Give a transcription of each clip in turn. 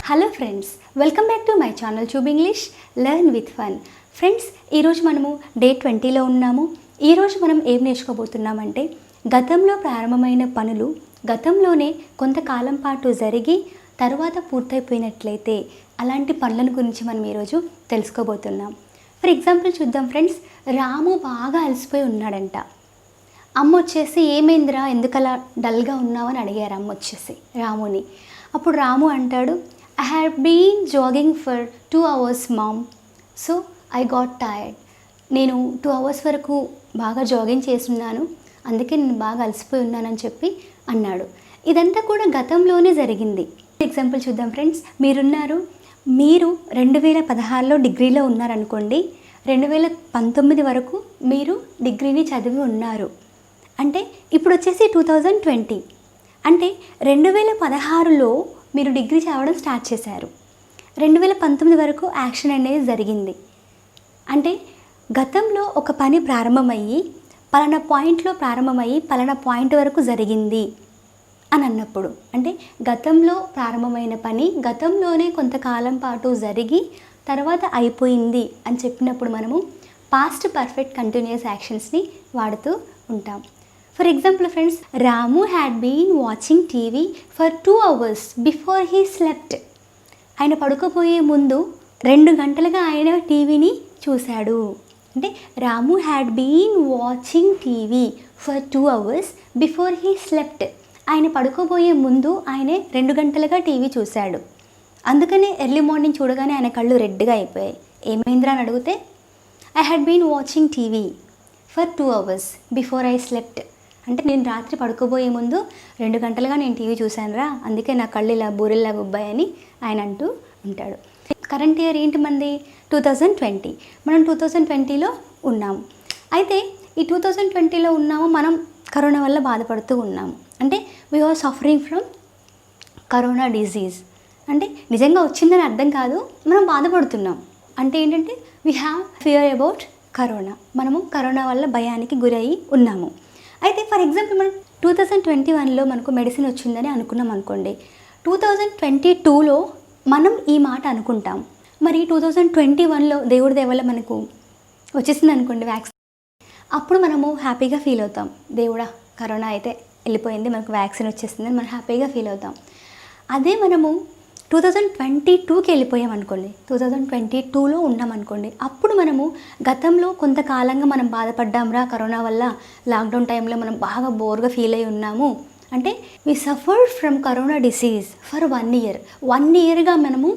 Hello friends, welcome back to my channel tube English learn with fun. Friends, ఈరోజు మనము day 20లో ఉన్నాము. ఈరోజు మనం ఏం నేర్చుకోబోతున్నామంటే గతంలో ప్రారంభమైన పనులు గతంలోనే కొంతకాలం పాటు జరిగి తర్వాత పూర్తయిపోయినట్లయితే అలాంటి పనులను గురించి మనం ఈరోజు తెలుసుకోబోతున్నాం. ఫర్ ఎగ్జాంపుల్ చూద్దాం ఫ్రెండ్స్. రాము బాగా అలసిపోయి ఉన్నాడంట. అమ్మ వచ్చేసి ఏమైందిరా, ఎందుకలా డల్గా ఉన్నావు అని అడిగారు అమ్మ వచ్చేసి రాముని. అప్పుడు రాము అంటాడు, I had been jogging for 2 hours mom, so I got tired. నేను 2 hours వరకు బాగా జాగింగ్ చేస్తున్నాను, అందుకే నేను బాగా అలసిపోయి ఉన్నానని చెప్పి అన్నాడు. ఇదంతా కూడా గతంలోనే జరిగింది. ఎగ్జాంపుల్ చూద్దాం ఫ్రెండ్స్. మీరు 2016లో డిగ్రీలో ఉన్నారనుకోండి. 2019 వరకు మీరు డిగ్రీని చదివి ఉన్నారు. అంటే ఇప్పుడు వచ్చేసి 2020. అంటే 2016లో మీరు డిగ్రీ చదవడం స్టార్ట్ చేశారు. 2019 వరకు యాక్షన్ అనేది జరిగింది. అంటే గతంలో ఒక పని ప్రారంభమయ్యి పలానా పాయింట్లో ప్రారంభమయ్యి పలానా పాయింట్ వరకు జరిగింది అని అన్నప్పుడు, అంటే గతంలో ప్రారంభమైన పని గతంలోనే కొంతకాలం పాటు జరిగి తర్వాత అయిపోయింది అని చెప్పినప్పుడు మనము పాస్ట్ పర్ఫెక్ట్ కంటిన్యూస్ యాక్షన్స్ని వాడుతూ ఉంటాం. For example friends, Ramu had been watching TV for 2 hours before he slept. ఆయన పడుకోపోయే ముందు 2 గంటలుగా ఆయన టీవీని చూశాడు. అంటే Ramu had been watching TV for 2 hours before he slept. ఆయన పడుకోబోయే ముందు ఆయన 2 గంటలుగా టీవీ చూశాడు. అందుకనే ఎర్లీ మార్నింగ్ చూడగానే ఆయన కళ్ళు రెడ్గా అయిపోయాయి. ఏమైందిరా అని అడిగితే, I had been watching TV for 2 hours before I slept. అంటే నేను రాత్రి పడుకోబోయే ముందు 2 గంటలుగా నేను టీవీ చూశానురా, అందుకే నా కళ్ళు ఇలా బూరెల్లా గుబ్బాయని ఆయన అంటూ ఉంటాడు. కరెంట్ ఇయర్ ఏంటి మనది? 2020. మనం 2020లో ఉన్నాము. అయితే ఈ 2020లో ఉన్నాము, మనం కరోనా వల్ల బాధపడుతూ ఉన్నాము. అంటే we are suffering from corona disease. అంటే నిజంగా వచ్చిందని అర్థం కాదు, మనం బాధపడుతున్నాం. అంటే ఏంటంటే we have fear about corona. మనము కరోనా వల్ల భయానికి గురయ్యి ఉన్నాము. అయితే ఫర్ ఎగ్జాంపుల్ మనం 2021లో మనకు మెడిసిన్ వచ్చిందని అనుకున్నాం అనుకోండి. 2022లో మనం ఈ మాట అనుకుంటాం. మరి 2021లో దేవుడి దయ వల్ల మనకు వచ్చేసింది అనుకోండి వ్యాక్సిన్. అప్పుడు మనము హ్యాపీగా ఫీల్ అవుతాం. దేవుడా, కరోనా అయితే వెళ్ళిపోయింది, మనకు వ్యాక్సిన్ వచ్చేసిందని మనం హ్యాపీగా ఫీల్ అవుతాం. అదే మనము 2022కి వెళ్ళిపోయాం అనుకోండి, 2022లో ఉన్నాం అనుకోండి, అప్పుడు మనము గతంలో కొంతకాలంగా మనం బాధపడ్డాంరా కరోనా వల్ల, లాక్డౌన్ టైంలో మనం బాగా బోర్గా ఫీల్ అయి ఉన్నాము. అంటే we suffered from corona disease for 1 year. 1 yearగా మనము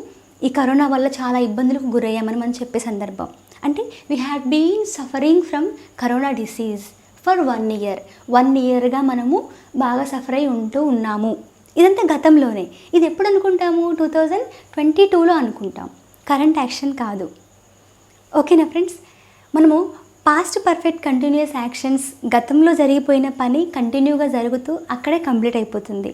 ఈ కరోనా వల్ల చాలా ఇబ్బందులకు గురయ్యామని మనం చెప్పే సందర్భం. అంటే we had been suffering from corona disease for 1 year. 1 yearగా మనము బాగా సఫర్ అయి ఉంటూ ఉన్నాము. ఇదంతా గతంలోనే. ఇది ఎప్పుడు అనుకుంటాము? 2022లో అనుకుంటాం. కరెంట్ యాక్షన్ కాదు. ఓకేనా ఫ్రెండ్స్? మనము పాస్ట్ పర్ఫెక్ట్ కంటిన్యూస్ యాక్షన్స్ గతంలో జరిగిపోయిన పని కంటిన్యూగా జరుగుతూ అక్కడే కంప్లీట్ అయిపోతుంది.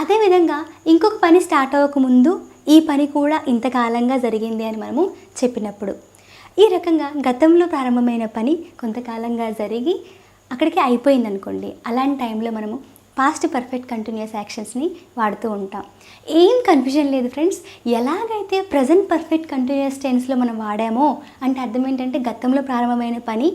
అదేవిధంగా ఇంకొక పని స్టార్ట్ అవ్వకముందు ఈ పని కూడా ఇంతకాలంగా జరిగింది అని మనము చెప్పినప్పుడు, ఈ రకంగా గతంలో ప్రారంభమైన పని కొంతకాలంగా జరిగి అక్కడికి అయిపోయింది అనుకోండి, అలాంటి టైంలో మనము పాస్ట్ పర్ఫెక్ట్ కంటిన్యూస్ యాక్షన్స్ని వాడుతూ ఉంటాం. ఏం కన్ఫ్యూజన్ లేదు ఫ్రెండ్స్. ఎలాగైతే ప్రజెంట్ పర్ఫెక్ట్ కంటిన్యూస్ టెన్స్లో మనం వాడామో అంటే అర్థం ఏంటంటే గతంలో ప్రారంభమైన పని,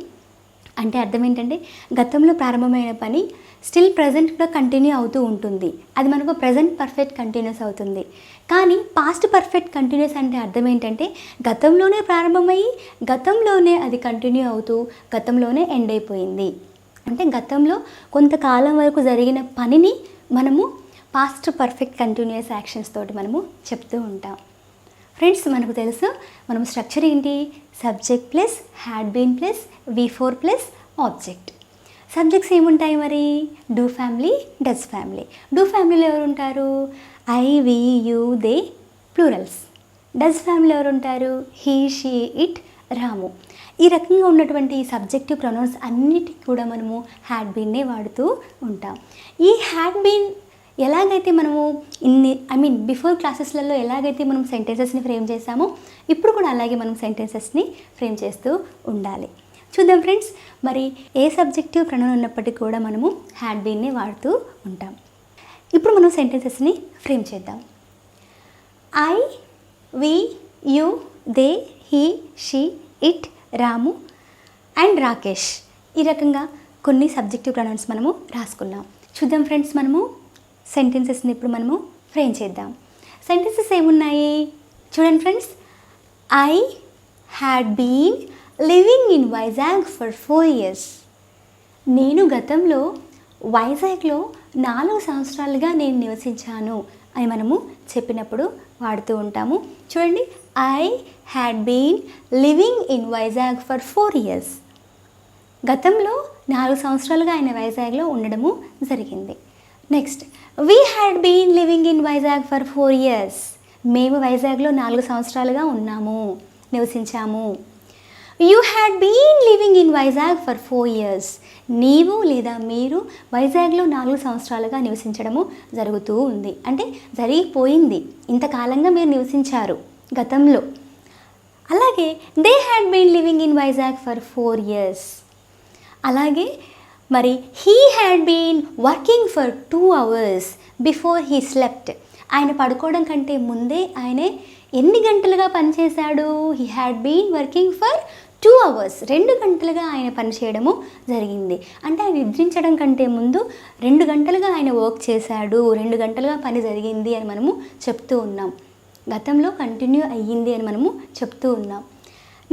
అంటే అర్థం ఏంటంటే గతంలో ప్రారంభమైన పని స్టిల్ ప్రజెంట్ కూడా కంటిన్యూ అవుతూ ఉంటుంది. అది మనకు ప్రజెంట్ పర్ఫెక్ట్ కంటిన్యూస్ అవుతుంది. కానీ పాస్ట్ పర్ఫెక్ట్ కంటిన్యూస్ అంటే అర్థం ఏంటంటే గతంలోనే ప్రారంభమయ్యి గతంలోనే అది కంటిన్యూ అవుతూ గతంలోనే ఎండ్ అయిపోయింది. అంటే గతంలో కొంతకాలం వరకు జరిగిన పనిని మనము పాస్ట్ పర్ఫెక్ట్ కంటిన్యూస్ యాక్షన్స్ తోటి మనము చెప్తూ ఉంటాం. ఫ్రెండ్స్, మనకు తెలుసు మనం స్ట్రక్చర్ ఏంటి? Subject plus had been plus V4 plus object. Subjects ఏముంటాయి మరి? Do family, does family. Do ఫ్యామిలీలో ఎవరు ఉంటారు? I, we, you, they plurals. Does ఫ్యామిలీలో ఎవరు ఉంటారు? He, she, it, Ramu. ఈ రకంగా ఉన్నటువంటి సబ్జెక్టివ్ ప్రొనౌన్స్ అన్నిటికీ కూడా మనము హ్యాడ్ బీన్నే వాడుతూ ఉంటాం. ఈ హ్యాడ్ బీన్ ఎలాగైతే మనము బిఫోర్ క్లాసెస్లలో ఎలాగైతే మనం సెంటెన్సెస్ని ఫ్రేమ్ చేసామో ఇప్పుడు కూడా అలాగే మనం సెంటెన్సెస్ని ఫ్రేమ్ చేస్తూ ఉండాలి. చూద్దాం ఫ్రెండ్స్, మరి ఏ సబ్జెక్టివ్ ప్రొనౌన్ ఉన్నప్పటికీ కూడా మనము హ్యాడ్ బీన్నే వాడుతూ ఉంటాం. ఇప్పుడు మనం సెంటెన్సెస్ని ఫ్రేమ్ చేద్దాం. I, we, you, they, he, she, it, Ramu and Rakesh. ఈ రకంగా కొన్ని సబ్జెక్టివ్ ప్రొనౌన్స్ మనము రాసుకున్నాం. చూద్దాం ఫ్రెండ్స్, మనము సెంటెన్సెస్ని ఇప్పుడు మనము ఫ్రేమ్ చేద్దాం. సెంటెన్సెస్ ఏమున్నాయి చూడండి friends. I had been living in Vizag for 4 years. నేను గతంలో వైజాగ్లో 4 సంవత్సరాలుగా నేను నివసించాను అని మనము చెప్పినప్పుడు వాడుతూ ఉంటాము. చూడండి, I had been living in Vizag for 4 years. గతంలో 4 సంవత్సరాలుగా ఆయన వైజాగ్లో ఉండడము జరిగింది. Next, we had been living in Vizag for 4 years. మేము వైజాగ్లో 4 సంవత్సరాలుగా ఉన్నాము, నివసించాము. You had been living in Vizag for 4 years. నీవు లేదా మీరు వైజాగ్లో 4 సంవత్సరాలుగా నివసించడము జరుగుతూ ఉంది, అంటే జరిగిపోయింది, ఇంతకాలంగా మీరు నివసించారు గతంలో. అలాగే they had been living in Vizag for 4 years. అలాగే మరి he had been working for 2 hours before he slept. ఆయన పడుకోవడం కంటే ముందే ఆయన ఎన్ని గంటలుగా పనిచేశాడు? He had been working for 2 hours. 2 గంటలుగా ఆయన పనిచేయడము జరిగింది. అంటే ఆయన నిద్రించడం కంటే ముందు 2 గంటలుగా ఆయన వర్క్ చేశాడు, 2 గంటలుగా పని జరిగింది అని మనము చెప్తూ ఉన్నాం. గతంలో కంటిన్యూ అయ్యింది అని మనము చెప్తూ ఉన్నాం.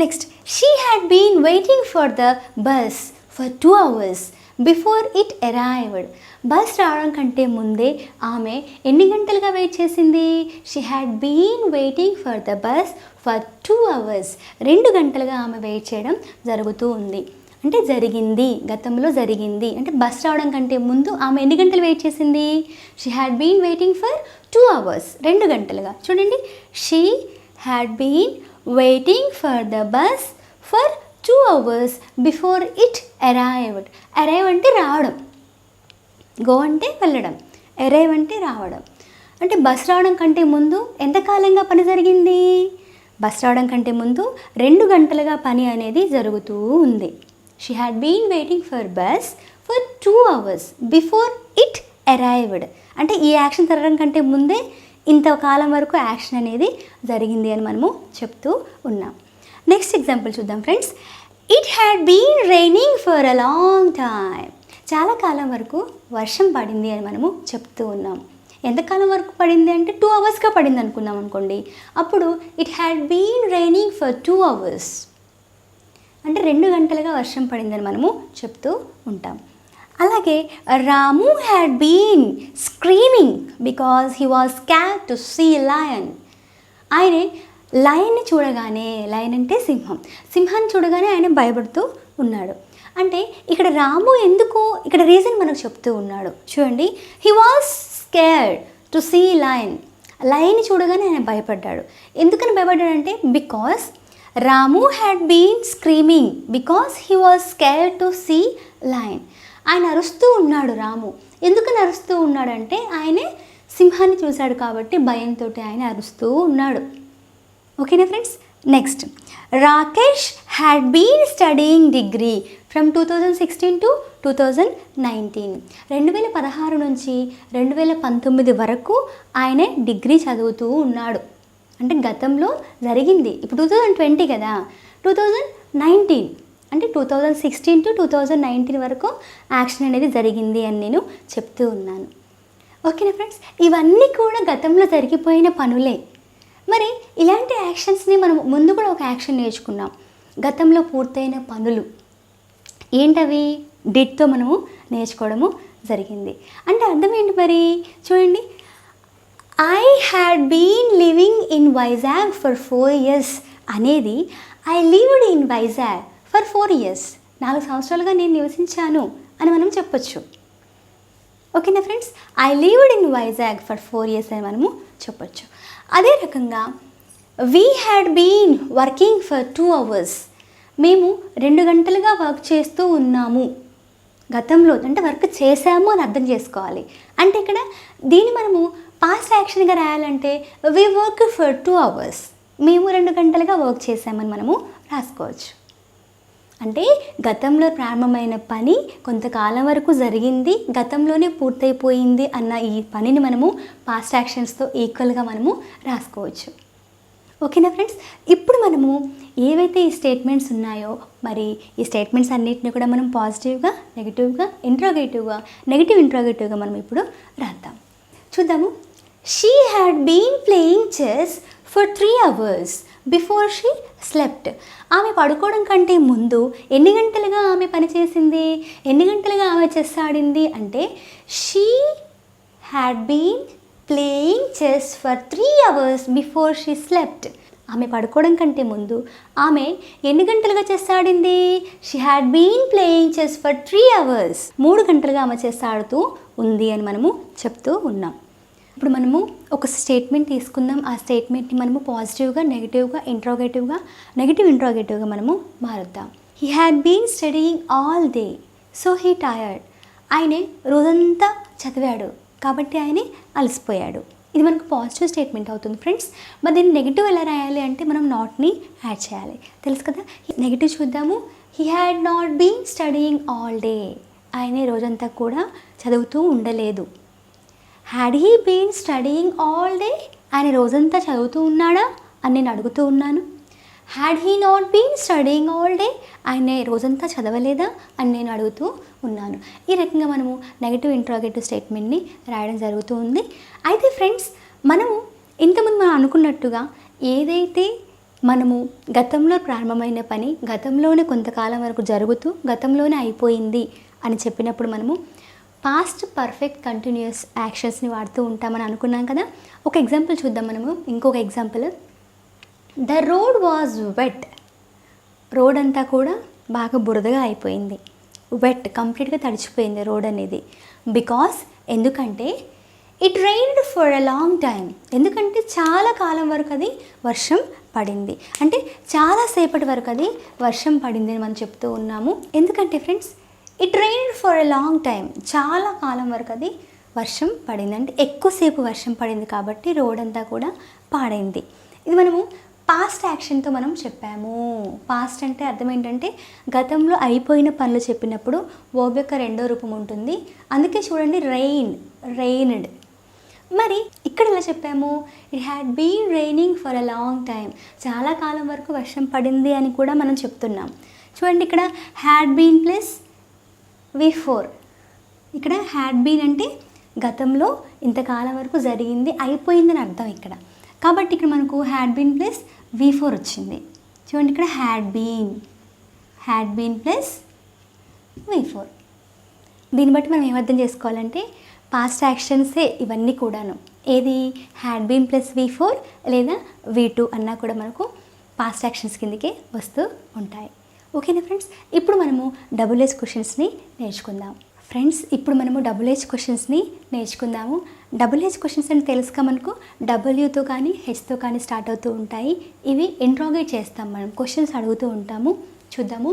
Next, she had been waiting for the bus for 2 hours before it arrived. Bus రావడం కంటే ముందే ఆమె ఎన్ని గంటలుగా వెయిట్ చేసింది? She had been waiting for the bus for 2 hours. 2 గంటలుగా ఆమె వెయిట్ చేయడం జరుగుతూ ఉంది, అంటే జరిగింది, గతంలో జరిగింది. అంటే బస్ రావడం కంటే ముందు ఆమె ఎన్ని గంటలు వెయిట్ చేసింది? She had been waiting for 2 hours, 2 గంటలుగా. చూడండి, she had been waiting for the bus for 2 hours before it arrived. Arrive అంటే రావడం, గో అంటే వెళ్ళడం, అరైవ్ అంటే రావడం. అంటే బస్ రావడం కంటే ముందు ఎంతకాలంగా పని జరిగింది? బస్ రావడం కంటే ముందు 2 గంటలుగా పని అనేది జరుగుతూ ఉంది. She had been waiting for bus for 2 hours before it arrived. అంటే ఈ యాక్షన్ జరగడం కంటే ముందే ఇంతకాలం వరకు యాక్షన్ అనేది జరిగింది అని మనము చెప్తూ ఉన్నాం. నెక్స్ట్ ఎగ్జాంపుల్ చూద్దాం friends. It had been raining for a long time. చాలా కాలం వరకు వర్షం పడింది అని మనము చెప్తూ ఉన్నాం. ఎంతకాలం వరకు పడింది అంటే 2 hours పడింది అనుకుందాం అనుకోండి. అప్పుడు it had been raining for 2 hours, అంటే 2 గంటలుగా వర్షం పడిందని మనము చెప్తూ ఉంటాం. అలాగే Ramu had been screaming because he was scared to see lion. ఆయన లయన్ని చూడగానే, లయన్ అంటే సింహం, సింహాన్ని చూడగానే ఆయన భయపడుతూ ఉన్నాడు. అంటే ఇక్కడ రాము ఎందుకు, ఇక్కడ రీజన్ మనకు చెప్తూ ఉన్నాడు. చూడండి, he was scared to see lion. లయన్ని చూడగానే ఆయన భయపడ్డాడు. ఎందుకని భయపడ్డాడంటే because Ramu had been screaming because he was scared to see lion. ఆయన అరుస్తూ ఉన్నాడు రాము. ఎందుకని అరుస్తూ ఉన్నాడంటే ఆయనే సింహాన్ని చూశాడు కాబట్టి భయంతో ఆయన అరుస్తూ ఉన్నాడు. ఓకేనా friends. Next, Rakesh had been studying degree from 2016 to 2019. 2016 నుంచి 2019 వరకు ఆయనే డిగ్రీ చదువుతూ ఉన్నాడు. అంటే గతంలో జరిగింది, ఇప్పుడు 2020 కదా, 2019 అంటే 2016 to 2019 వరకు యాక్షన్ అనేది జరిగింది అని నేను చెప్తూ ఉన్నాను. ఓకేనా ఫ్రెండ్స్, ఇవన్నీ కూడా గతంలో జరిగిపోయిన పనులే. మరి ఇలాంటి యాక్షన్స్ని మనం ముందు కూడా ఒక యాక్షన్ నేర్చుకున్నాం, గతంలో పూర్తయిన పనులు ఏంటవి? డిడ్తో మనము నేర్చుకోవడము జరిగింది. అంటే అర్థం ఏంటి మరి? చూడండి, I had been living in Vizag for 4 years అనేది I lived in Vizag for 4 years, 4 సంవత్సరాలుగా నేను నివసించాను అని మనం చెప్పొచ్చు. ఓకేనా friends, I lived in Vizag for 4 years అని మనము చెప్పొచ్చు. అదే రకంగా we had been working for 2 hours. మేము 2 గంటలుగా వర్క్ చేస్తూ ఉన్నాము గతంలో, అంటే వర్క్ చేశాము అని అర్థం చేసుకోవాలి. అంటే ఇక్కడ దీన్ని మనము పాస్ట్ యాక్షన్గా రాయాలంటే వీ వర్క్ ఫర్ 2 hours, మేము 2 గంటలుగా వర్క్ చేసామని మనము రాసుకోవచ్చు. అంటే గతంలో ప్రారంభమైన పని కొంతకాలం వరకు జరిగింది, గతంలోనే పూర్తయిపోయింది అన్న ఈ పనిని మనము పాస్ట్ యాక్షన్స్తో ఈక్వల్గా మనము రాసుకోవచ్చు. ఓకేనా ఫ్రెండ్స్, ఇప్పుడు మనము ఏవైతే ఈ స్టేట్మెంట్స్ ఉన్నాయో మరి ఈ స్టేట్మెంట్స్ అన్నిటిని కూడా మనం పాజిటివ్గా, నెగిటివ్గా, నెగిటివ్ ఇంట్రోగేటివ్గా మనం ఇప్పుడు రాద్దాం. చూద్దాము. She had been playing chess for 3 hours before she slept. ఆమె పడుకోవడం కంటే ముందు ఎన్ని గంటలుగా ఆమె పనిచేసింది, ఎన్ని గంటలుగా ఆమె చెస్ ఆడింది అంటే she had been playing chess for 3 hours before she slept. ఆమె పడుకోవడం కంటే ముందు ఆమె ఎన్ని గంటలుగా చెస్ ఆడింది? She had been playing chess for 3 hours. 3 గంటలుగా ఆమె చెస్ ఆడుతూ ఉంది అని మనము చెప్తూ ఉన్నాం. ఇప్పుడు మనము ఒక స్టేట్మెంట్ తీసుకుందాం. ఆ స్టేట్మెంట్ని మనము పాజిటివ్గా, నెగిటివ్ ఇంట్రోగేటివ్గా మనము మారుద్దాం. He had been studying all day so he tired. ఆయనే రోజంతా చదివాడు కాబట్టి ఆయన అలసిపోయాడు. ఇది మనకు పాజిటివ్ స్టేట్మెంట్ అవుతుంది ఫ్రెండ్స్. మరి దీన్ని నెగిటివ్ ఎలా రాయాలి అంటే మనం నాట్ని యాడ్ చేయాలి, తెలుసు కదా. నెగిటివ్ చూద్దాము. He had not been studying all day. ఆయనే రోజంతా కూడా చదువుతూ ఉండలేదు. Had he been studying all day. ఆయన రోజంతా చదువుతూ ఉన్నాడా అని నేను అడుగుతూ ఉన్నాను. Had he not been studying all day. ఆయన రోజంతా చదవలేదా అని నేను అడుగుతూ ఉన్నాను. ఈ రకంగా మనము నెగిటివ్ ఇంట్రోగేటివ్ స్టేట్మెంట్ని రాయడం జరుగుతూ ఉంది. అయితే ఫ్రెండ్స్, మనము ఇంతకుముందు మనం అనుకున్నట్టుగా ఏదైతే మనము గతంలో ప్రారంభమైన పని గతంలోనే కొంతకాలం వరకు జరుగుతూ గతంలోనే అయిపోయింది అని చెప్పినప్పుడు మనము పాస్ట్ పర్ఫెక్ట్ కంటిన్యూస్ యాక్షన్స్ని వాడుతూ ఉంటామని అనుకున్నాం కదా. ఒక ఎగ్జాంపుల్ చూద్దాం మనము. ఇంకొక example, the road was wet. Road అంతా కూడా బాగా బురదగా అయిపోయింది. వెట్, కంప్లీట్గా తడిచిపోయింది రోడ్ అనేది. బికాస్, ఎందుకంటే it rained for a long time. ఎందుకంటే చాలా కాలం వరకు అది వర్షం పడింది. అంటే చాలాసేపటి వరకు అది వర్షం పడింది అని మనం చెప్తూ ఉన్నాము. ఎందుకంటే friends, it rained for a long time, చాలా కాలం వరకు అది వర్షం పడింది. అంటే ఎక్కువసేపు వర్షం పడింది కాబట్టి రోడ్ అంతా కూడా పాడైంది. ఇది మనము పాస్ట్ యాక్షన్తో మనం చెప్పాము. పాస్ట్ అంటే అర్థం ఏంటంటే గతంలో అయిపోయిన పనులు చెప్పినప్పుడు వర్బ్ యొక్క రెండో రూపం ఉంటుంది. అందుకే చూడండి, రెయిన్డ్. మరి ఇక్కడ ఎలా చెప్పాము? It had been raining for a long time. చాలా కాలం వరకు వర్షం పడింది అని కూడా మనం చెప్తున్నాం. చూడండి, ఇక్కడ హ్యాడ్ బీన్ ప్లస్ V4. ఇక్కడ హ్యాడ్ బీన్ అంటే గతంలో ఇంతకాలం వరకు జరిగింది, అయిపోయిందని అర్థం ఇక్కడ. కాబట్టి ఇక్కడ మనకు హ్యాడ్ బీన్ ప్లస్ V4 వచ్చింది. చూడండి, ఇక్కడ హ్యాడ్ బీన్ ప్లస్ V4. దీన్ని బట్టి మనం ఏమర్థం చేసుకోవాలంటే పాస్ట్ యాక్షన్సే ఇవన్నీ కూడాను. ఏది? హ్యాడ్ బీన్ ప్లస్ V4 లేదా V2 అన్నా కూడా మనకు పాస్ట్ యాక్షన్స్ కిందకే వస్తూ ఉంటాయి. ఓకేనా ఫ్రెండ్స్, ఇప్పుడు మనము డబుల్ హెచ్ క్వశ్చన్స్ని నేర్చుకుందాం. డబుల్ హెచ్ క్వశ్చన్స్ అంటే తెలుసుగా మనకు డబ్ల్యూతో కానీ హెచ్తో కానీ స్టార్ట్ అవుతూ ఉంటాయి. ఇవి ఇంట్రోగేట్ చేస్తాం, మనం క్వశ్చన్స్ అడుగుతూ ఉంటాము. చూద్దాము.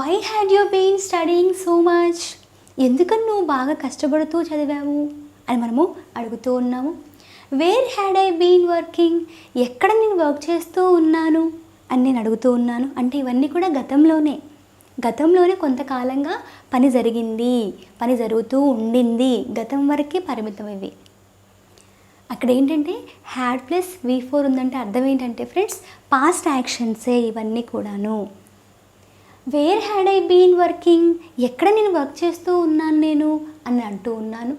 Why had you been studying so much? ఎందుకని నువ్వు బాగా కష్టపడుతూ చదివావు అని మనము అడుగుతూ ఉన్నాము. Where had I been working? ఎక్కడ నేను వర్క్ చేస్తూ ఉన్నాను అని నేను అడుగుతూ ఉన్నాను. అంటే ఇవన్నీ కూడా గతంలోనే కొంతకాలంగా పని జరిగింది, పని జరుగుతూ ఉండింది, గతం వరకే పరిమితం ఇవి. అక్కడ ఏంటంటే హ్యాడ్ ప్లస్ V4 ఉందంటే అర్థం ఏంటంటే ఫ్రెండ్స్, పాస్ట్ యాక్షన్సే ఇవన్నీ కూడాను. Where had I been working? ఎక్కడ నేను వర్క్ చేస్తూ ఉన్నాను నేను అని అంటూ ఉన్నాను.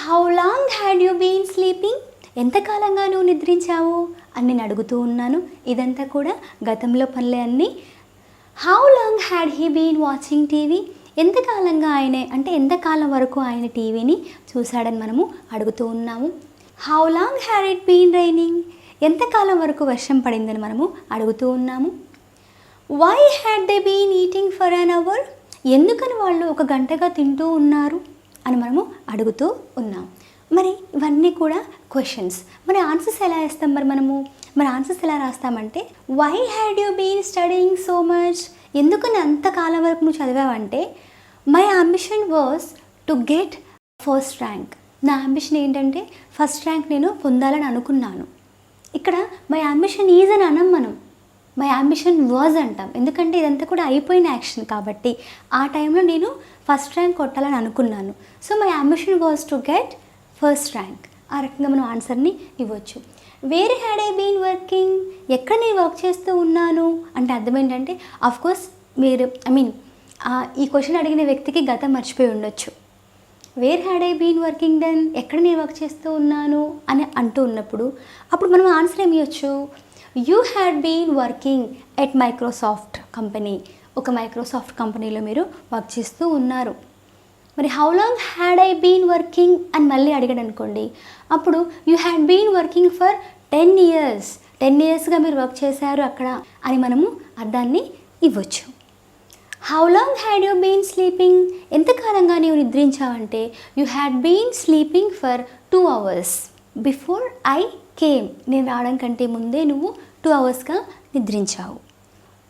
How long had you been sleeping? ఎంతకాలంగా నువ్వు నిద్రించావు అని నేను అడుగుతూ ఉన్నాను. ఇదంతా కూడా గతంలో పనులే అన్నీ. How long had he been watching TV? ఎంతకాలంగా ఆయనే అంటే ఎంతకాలం వరకు ఆయన టీవీని చూశాడని మనము అడుగుతూ ఉన్నాము. How long had it been raining? ఎంతకాలం వరకు వర్షం పడిందని మనము అడుగుతూ ఉన్నాము. Why had they been eating for an hour? ఎందుకని వాళ్ళు 1 గంటగా తింటూ ఉన్నారు అని మనము అడుగుతూ ఉన్నాం. మరి ఇవన్నీ కూడా క్వశ్చన్స్. మరి ఆన్సర్స్ ఎలా వేస్తాం? మరి ఆన్సర్స్ ఎలా రాస్తామంటే why had you been studying so much? ఎందుకని అంతకాలం వరకు నువ్వు చదివావంటే my ambition was to get first rank. నా అంబిషన్ ఏంటంటే ఫస్ట్ ర్యాంక్ నేను పొందాలని అనుకున్నాను. ఇక్కడ మై అంబిషన్ ఈజ్ అని అనం మనం. మై అంబిషన్ వాజ్ అంటాం, ఎందుకంటే ఇదంతా కూడా అయిపోయిన యాక్షన్ కాబట్టి ఆ టైంలో నేను ఫస్ట్ ర్యాంక్ కొట్టాలని అనుకున్నాను. So my ambition was to get first rank. ఆ రకంగా మనం ఆన్సర్ని ఇవ్వచ్చు. Where had I been working, ఎక్కడ నేను వర్క్ చేస్తూ ఉన్నాను అంటే అర్థం ఏంటంటే కోర్స్ మీరు ఈ క్వశ్చన్ అడిగిన వ్యక్తికి గతం మర్చిపోయి ఉండొచ్చు. Where had I been working then, ఎక్కడ నేను వర్క్ చేస్తూ ఉన్నాను అని అంటూ ఉన్నప్పుడు అప్పుడు మనం ఆన్సర్ ఏమి ఇవ్వచ్చు, you had been working at Microsoft company, ఒక మైక్రోసాఫ్ట్ కంపెనీలో మీరు వర్క్ చేస్తూ ఉన్నారు. మరి how long had I been working అని మళ్ళీ అడిగాడు అనుకోండి, అప్పుడు you had been working for 10 years, 10 yearsగా మీరు వర్క్ చేశారు అక్కడ అని మనము అర్థాన్ని ఇవ్వచ్చు. How long had you been sleeping, ఎంతకాలంగా నీవు నిద్రించావంటే you had been sleeping for 2 hours before I came, నేను రావడం కంటే ముందే నువ్వు 2 hoursగా నిద్రించావు.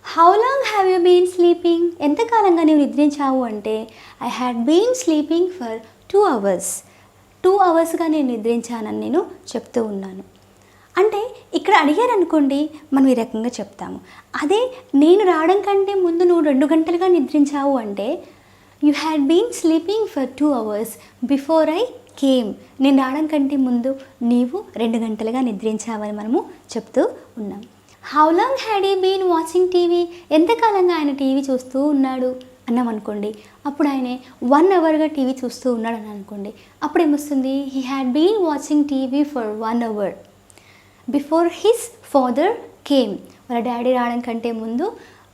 How long have you been sleeping, ఎంతకాలంగా నీవు నిద్రించావు అంటే I had been sleeping for 2 hours, 2 hoursగా నేను నిద్రించానని నేను చెప్తూ ఉన్నాను. అంటే ఇక్కడ అడిగారు అనుకోండి, మనం ఈ రకంగా చెప్తాము. అదే నేను రావడం కంటే ముందు నువ్వు 2 గంటలుగా నిద్రించావు అంటే you had been sleeping for 2 hours before I came, నేను రావడం కంటే ముందు నీవు 2 గంటలుగా నిద్రించావని మనము చెప్తూ ఉన్నాం. How long had you been watching TV, ఎంతకాలంగా ఆయన టీవీ చూస్తూ ఉన్నాడు అన్నాం అనుకోండి, అప్పుడు ఆయన 1 hourగా టీవీ చూస్తూ ఉన్నాడు అని అనుకోండి, అప్పుడు ఏమొస్తుంది, he had been watching TV for 1 hour before his father came, వాళ్ళ డాడీ రావడం కంటే ముందు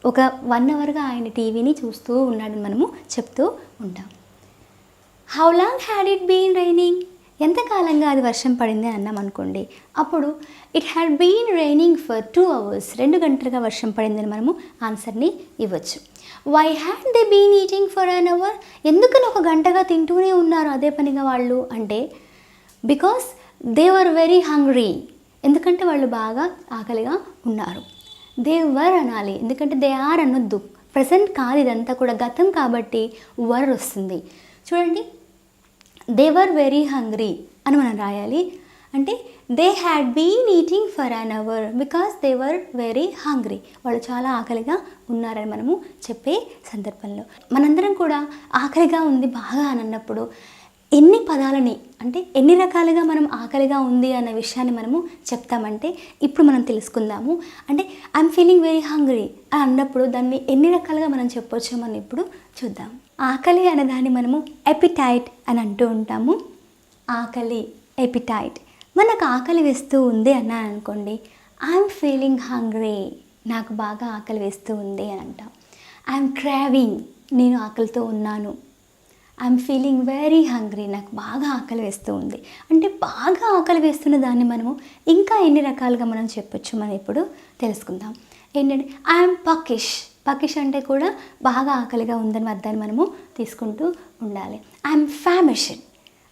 ఒక 1 hourగా ఆయన టీవీని చూస్తూ ఉన్నాడని మనము చెప్తూ ఉంటాం. How long had it been raining, ఎంతకాలంగా అది వర్షం పడింది అన్నాం అనుకోండి, అప్పుడు it had been raining for 2 hours, 2 గంటలుగా వర్షం పడిందని మనము ఆన్సర్ని ఇవ్వచ్చు. Why had they been eating for an hour, ఎందుకని 1 గంటగా తింటూనే ఉన్నారు అదే పనిగా వాళ్ళు అంటే because they were very hungry, ఎందుకంటే వాళ్ళు బాగా ఆకలిగా ఉన్నారు. దే వర్ అనాలి, ఎందుకంటే దే ఆర్ అనొద్దు, ప్రజెంట్ కాదు ఇదంతా కూడా గతం కాబట్టి వర్ వస్తుంది. చూడండి, దే వర్ వెరీ హంగ్రీ అని మనం రాయాలి. అంటే they had been eating for an hour because they were very hungry, వాళ్ళు చాలా ఆకలిగా ఉన్నారని మనము చెప్పే సందర్భంలో మనందరం కూడా ఆకలిగా ఉంది బాగా అని అన్నప్పుడు ఎన్ని పదాలని అంటే ఎన్ని రకాలుగా మనం ఆకలిగా ఉంది అన్న విషయాన్ని మనము చెప్తామంటే ఇప్పుడు మనం తెలుసుకుందాము. అంటే ఐఎమ్ ఫీలింగ్ వెరీ హంగ్రీ అని అన్నప్పుడు దాన్ని ఎన్ని రకాలుగా మనం చెప్పొచ్చో మనం ఇప్పుడు చూద్దాం. ఆకలి అనే దాన్ని మనము ఎపిటైట్ అని అంటూ ఉంటాము. ఆకలి, ఎపిటైట్. మనకు ఆకలి వేస్తూ ఉంది అన్నాను అనుకోండి, ఐఎమ్ ఫీలింగ్ హంగ్రీ, నాకు బాగా ఆకలి వేస్తూ ఉంది అని అంటాం. ఐఎమ్ క్రావింగ్, నేను ఆకలితో ఉన్నాను. ఐఎమ్ ఫీలింగ్ వెరీ హంగ్రీ, నాకు బాగా ఆకలి వేస్తూ ఉంది. అంటే బాగా ఆకలి వేస్తున్న దాన్ని మనము ఇంకా ఎన్ని రకాలుగా మనం చెప్పొచ్చు మనం ఇప్పుడు తెలుసుకుందాం. ఏంటంటే ఐఎమ్ పకిష్, పకిష్ అంటే కూడా బాగా ఆకలిగా ఉందని అర్థాన్ని మనము తీసుకుంటూ ఉండాలి. ఐఎమ్ ఫ్యామిషన్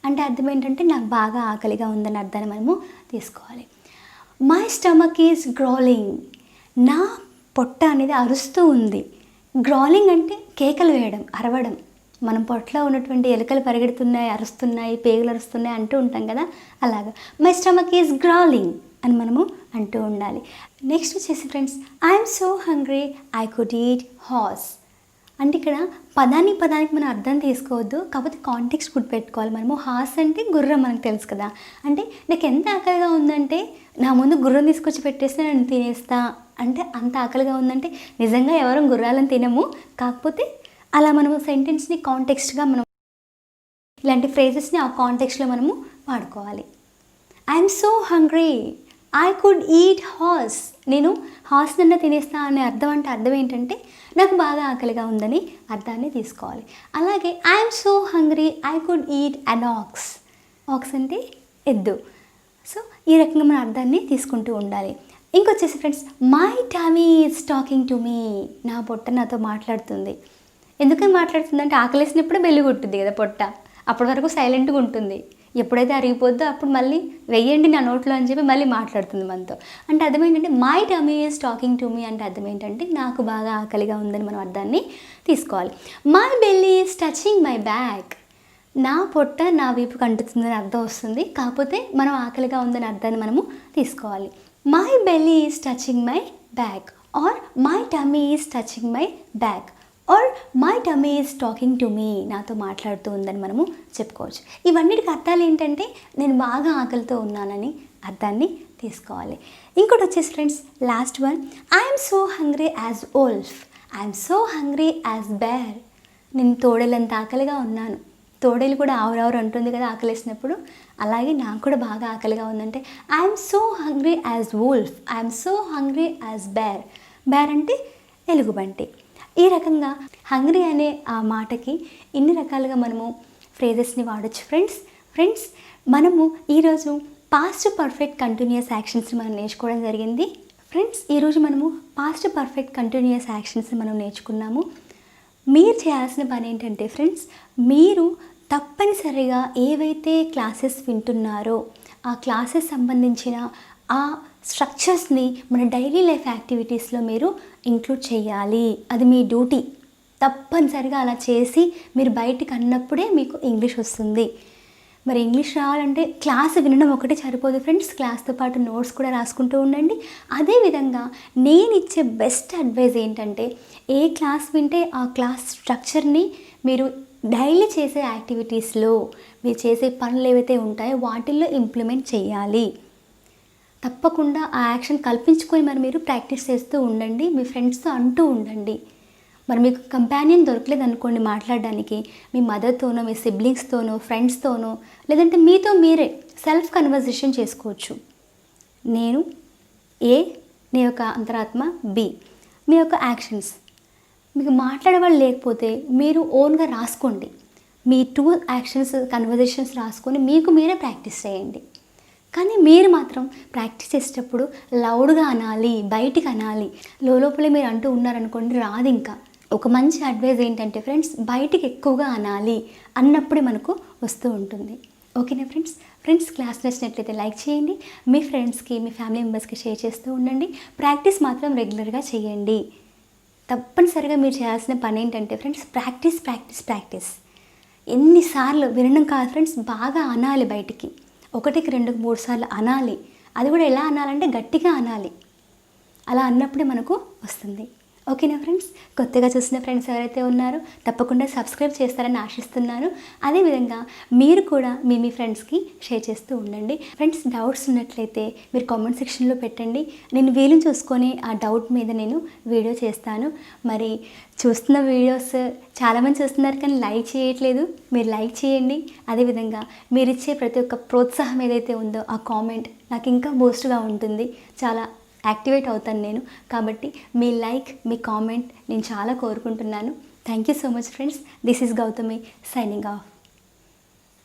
అంటే అర్థం ఏంటంటే నాకు బాగా ఆకలిగా ఉందని అర్థాన్ని మనము తీసుకోవాలి. మై స్టమక్ ఈజ్ గ్రోలింగ్, నా పొట్ట అనేది అరుస్తూ ఉంది. గ్రోలింగ్ అంటే కేకలు వేయడం, అరవడం. మనం పొట్టలో ఉన్నటువంటి ఎలుకలు పరిగెడుతున్నాయి, అరుస్తున్నాయి, పేగులు అరుస్తున్నాయి అంటూ ఉంటాం కదా, అలాగా మై స్టమక్ ఈజ్ గ్రాలింగ్ అని మనము అంటూ ఉండాలి. నెక్స్ట్ వచ్చేసి friends, I'm so hungry I could eat horse. అంటే ఇక్కడ పదానికి మనం అర్థం తీసుకోవద్దు, కాకపోతే కాంటెక్స్ట్ గుర్తుపెట్టుకోవాలి మనము. హార్స్ అంటే గుర్రం, మనకు తెలుసు కదా. అంటే నాకు ఎంత ఆకలిగా ఉందంటే నా ముందు గుర్రం తీసుకొచ్చి పెట్టేస్తే నేను తినేస్తా అంటే అంత ఆకలిగా ఉందంటే నిజంగా ఎవరూ గుర్రాలను తినము, కాకపోతే అలా మనము సెంటెన్స్ని కాంటెక్స్ట్గా మనం ఇలాంటి ఫ్రేజెస్ని ఆ కాంటెక్స్ట్లో మనము వాడుకోవాలి. I'm so hungry I could eat horse, నేను హార్స్ నన్న తినేస్తా అనే అర్థం అంటే అర్థం ఏంటంటే నాకు బాగా ఆకలిగా ఉందని అర్థాన్ని తీసుకోవాలి. అలాగే I'm so hungry I could eat an ox, ox అంటే ఎద్దు. సో ఈ రకంగా మన అర్థాన్ని తీసుకుంటూ ఉండాలి. ఇంకొచ్చేసి friends, my tummy is talking to me, నా పొట్ట నాతో మాట్లాడుతుంది. ఎందుకని మాట్లాడుతుందంటే ఆకలేసినప్పుడే బెల్లి కొట్టుద్ది కదా పొట్ట, అప్పటి వరకు సైలెంట్గా ఉంటుంది. ఎప్పుడైతే అరిగిపోద్దో అప్పుడు మళ్ళీ వెయ్యండి నా నోట్లో అని చెప్పి మళ్ళీ మాట్లాడుతుంది మనతో. అంటే అర్థం ఏంటంటే my tummy is talking to me అంటే అర్థం ఏంటంటే నాకు బాగా ఆకలిగా ఉందని మనం అర్థాన్ని తీసుకోవాలి. My belly is touching my back, నా పొట్ట నా వీపుకి అంటుతుందని అర్థం వస్తుంది, కాకపోతే మనం ఆకలిగా ఉందని అర్థాన్ని మనము తీసుకోవాలి. My belly is touching my back or my tummy is touching my back, or my tummy is talking to me, నాతో మాట్లాడుతూ ఉందని మనము చెప్పుకోవచ్చు. ఇవన్నిటికి అర్థాలు ఏంటంటే నేను బాగా ఆకలితో ఉన్నానని అర్థాన్ని తీసుకోవాలి. ఇంకోటి వచ్చేసి friends last one, I'm so hungry as wolf, I'm so hungry as bear. నేను తోడేలంత ఆకలిగా ఉన్నాను. తోడేలు కూడా ఆవురావురు అంటుంది కదా ఆకలేసినప్పుడు, అలాగే నాకు కూడా బాగా ఆకలిగా ఉందంటే I'm so hungry as wolf, I'm so hungry as bear. Bear అంటే ఎలుగుబంటి. ఈ రకంగా హంగ్రీ అనే ఆ మాటకి ఇన్ని రకాలుగా మనము ఫ్రేజెస్ని వాడచ్చు ఫ్రెండ్స్ మనము ఈరోజు పాస్ట్ పర్ఫెక్ట్ కంటిన్యూస్ యాక్షన్స్ని మనం నేర్చుకోవడం జరిగింది. ఫ్రెండ్స్ ఈరోజు మనము పాస్ట్ పర్ఫెక్ట్ కంటిన్యూస్ యాక్షన్స్ని మనం నేర్చుకున్నాము. మీరు చేయాల్సిన పని ఏంటంటే ఫ్రెండ్స్, మీరు తప్పనిసరిగా ఏవైతే క్లాసెస్ వింటున్నారో ఆ క్లాసెస్ సంబంధించిన ఆ స్ట్రక్చర్స్ని మన డైలీ లైఫ్ యాక్టివిటీస్లో మీరు ఇంక్లూడ్ చేయాలి. అది మీ డ్యూటీ. తప్పనిసరిగా అలా చేసి మీరు బయటికి అన్నప్పుడే మీకు ఇంగ్లీష్ వస్తుంది. మరి ఇంగ్లీష్ రావాలంటే క్లాస్ వినడం ఒకటే సరిపోదు ఫ్రెండ్స్, క్లాస్తో పాటు నోట్స్ కూడా రాసుకుంటూ ఉండండి. అదేవిధంగా నేను ఇచ్చే బెస్ట్ అడ్వైజ్ ఏంటంటే, ఏ క్లాస్ వింటే ఆ క్లాస్ స్ట్రక్చర్ని మీరు డైలీ చేసే యాక్టివిటీస్లో, మీరు చేసే పనులు ఏవైతే ఉంటాయో వాటిల్లో ఇంప్లిమెంట్ చేయాలి. తప్పకుండా ఆ యాక్షన్ కల్పించుకొని మరి మీరు ప్రాక్టీస్ చేస్తూ ఉండండి. మీ ఫ్రెండ్స్తో అంటూ ఉండండి. మరి మీకు కంపానియన్ దొరకలేదు అనుకోండి మాట్లాడడానికి, మీ మదర్తోనో, మీ సిబ్లింగ్స్తోనో, ఫ్రెండ్స్తోనో, లేదంటే మీతో మీరే సెల్ఫ్ కన్వర్జేషన్ చేసుకోవచ్చు. నేను ఏ, నీ యొక్క అంతరాత్మ బి, మీ యొక్క యాక్షన్స్. మీకు మాట్లాడేవాళ్ళు లేకపోతే మీరు ఓన్గా రాసుకోండి. మీ 2 యాక్షన్స్ కన్వర్జేషన్స్ రాసుకొని మీకు మీరే ప్రాక్టీస్ చేయండి. కానీ మీరు మాత్రం ప్రాక్టీస్ చేసేటప్పుడు లౌడ్గా అనాలి, బయటికి అనాలి. లోపలే మీరు అంటూ ఉన్నారనుకోండి రాదు. ఇంకా ఒక మంచి అడ్వైజ్ ఏంటంటే ఫ్రెండ్స్, బయటికి ఎక్కువగా అనాలి, అన్నప్పుడే మనకు వస్తూ ఉంటుంది. ఓకేనా ఫ్రెండ్స్ క్లాస్ నచ్చినట్లయితే లైక్ చేయండి. మీ ఫ్రెండ్స్కి, మీ ఫ్యామిలీ మెంబర్స్కి షేర్ చేస్తూ ఉండండి. ప్రాక్టీస్ మాత్రం రెగ్యులర్గా చేయండి. తప్పనిసరిగా మీరు చేయాల్సిన పని ఏంటంటే ఫ్రెండ్స్, ప్రాక్టీస్. ఎన్నిసార్లు వినడం కాదు ఫ్రెండ్స్, బాగా అనాలి. బయటికి 1కి 2కి 3 సార్లు అనాలి. అది కూడా ఎలా అనాలంటే గట్టిగా అనాలి. అలా అన్నప్పుడే మనకు వస్తుంది. ఓకేనా ఫ్రెండ్స్, కొత్తగా చూసిన ఫ్రెండ్స్ ఎవరైతే ఉన్నారో తప్పకుండా సబ్స్క్రైబ్ చేస్తారని ఆశిస్తున్నాను. అదేవిధంగా మీరు కూడా మీ ఫ్రెండ్స్కి షేర్ చేస్తూ ఉండండి. ఫ్రెండ్స్ డౌట్స్ ఉన్నట్లయితే మీరు కామెంట్ సెక్షన్లో పెట్టండి. నేను వీలుని చూసుకొని ఆ డౌట్ మీద నేను వీడియో చేస్తాను. మరి చూస్తున్న వీడియోస్ చాలామంది చూస్తున్నారు కానీ లైక్ చేయట్లేదు. మీరు లైక్ చేయండి. అదేవిధంగా మీరు ఇచ్చే ప్రతి ఒక్క ప్రోత్సాహం ఏదైతే ఉందో ఆ కామెంట్ నాకు ఇంకా బూస్ట్గా ఉంటుంది. చాలా యాక్టివేట్ అవుతాను నేను. కాబట్టి మీ లైక్, మీ కామెంట్ నేను చాలా కోరుకుంటున్నాను. Thank you so much friends. This is Gautami signing off.